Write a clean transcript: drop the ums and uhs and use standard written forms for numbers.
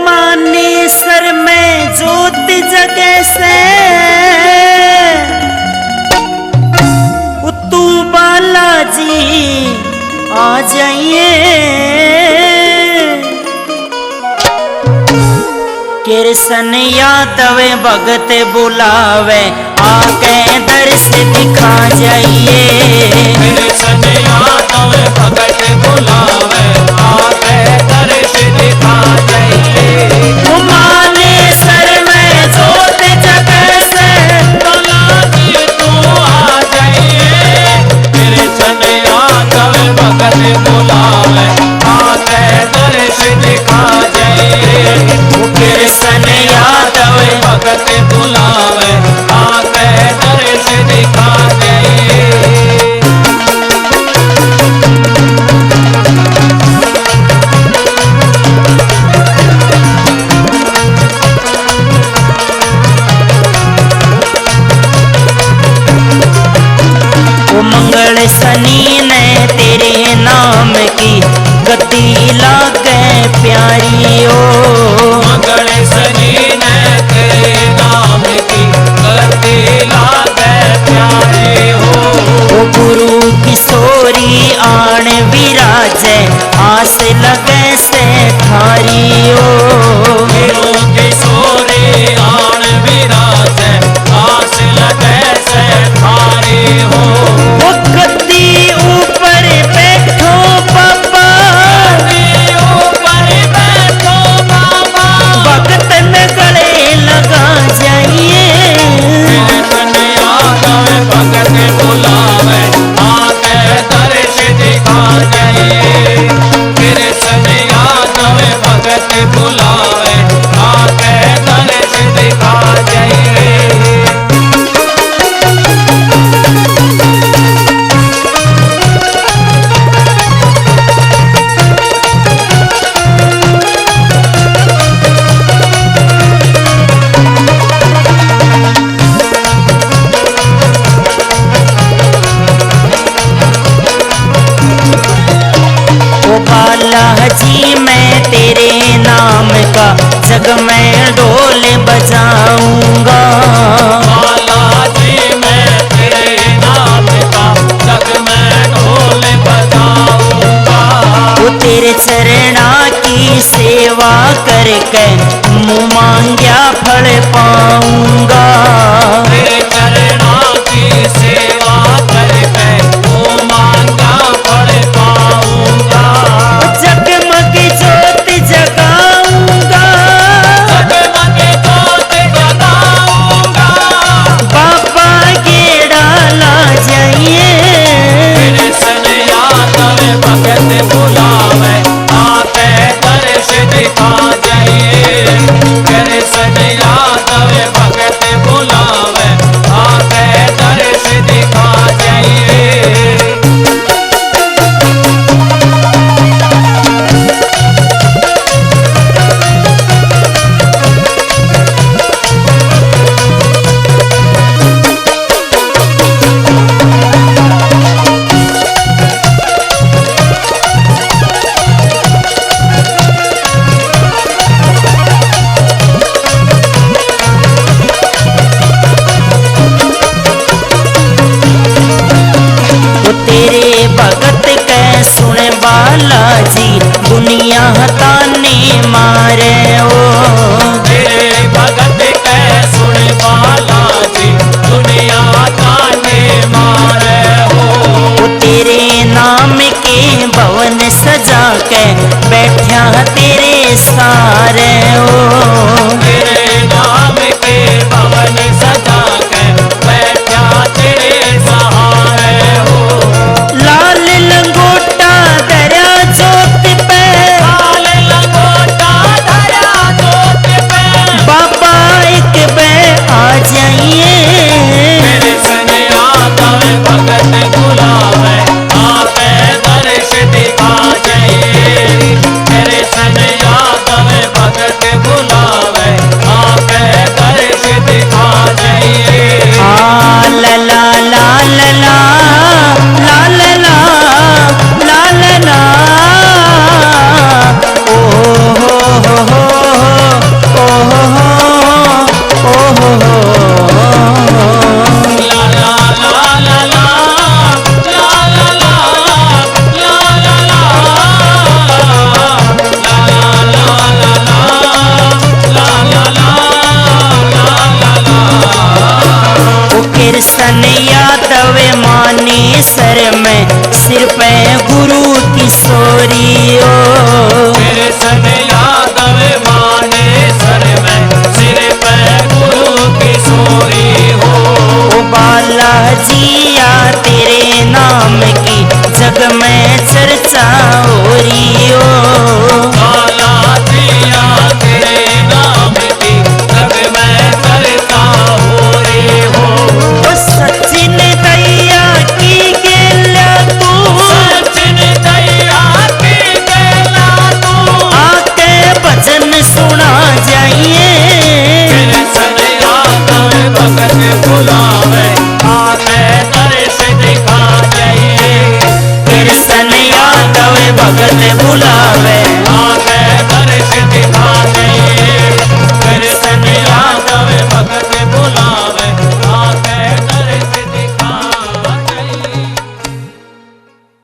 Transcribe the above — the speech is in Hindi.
मानेसर में ज्योति जगे से तू बालाजी आ जाइए। कृष्ण यादव भगत बुलावे आके दर्श दिखा जाइए। कृष्ण यादव भगत बुलावे आके दर्श दिखा जाइए। मानेसर में ज्योत जगे से बालाजी तू आ जाइए। कृष्ण यादव भगत बुलावे आके दर्श दिखा जाइए। कृष्ण यादव भगत बुलावे आके दर्श दिखा जाइए। मंगल शनि ने तेरे नाम की गति लागे प्यारी ओ। मंगल शनि ने तेरे नाम की गति लागे प्यारी हो। गुरु किशोरी आण विराजे आस लगे से थारी ओ। गुरु किशोरी आण विराजे आस लगे से थारी हो। गद्दी ऊपर बैठो बाबा, ऊपर बैठो बाबा, भगत में गले लगा जाइए। कृष्ण यादव भगत बुलावे आके दर्श दिखा जाइए। कृष्ण यादव भगत बुलावे आके दर्श दिखा जाइए। बालाजी मैं तेरे नाम का जग में ढोल बजाऊंगा। बालाजी मैं तेरे नाम का जग में ढोल बजाऊंगा। वो तेरे चरणा की सेवा करके मुँह मांग्या फल पाऊंगा। तेरे चरणों की सेवा करके वो मांगा फल पाऊंगा। जगमग ज्योत जगाऊंगा, जगमग ज्योत जगाऊंगा। बाबा गेड़ा ला जाइए। कृष्ण यादव भगत बुलावे आके दर्श दिखा जाइए। कृष्ण यादव भगत बुलावे आके दर्श दिखा जाइए। तेरे भगत के सुन बालाजी दुनिया ताने मारे ओ। तेरे भगत के सुन बालाजी दुनिया ताने मारे हो। तेरे नाम के भवन सजा के बैठा तेरे सारे ओ।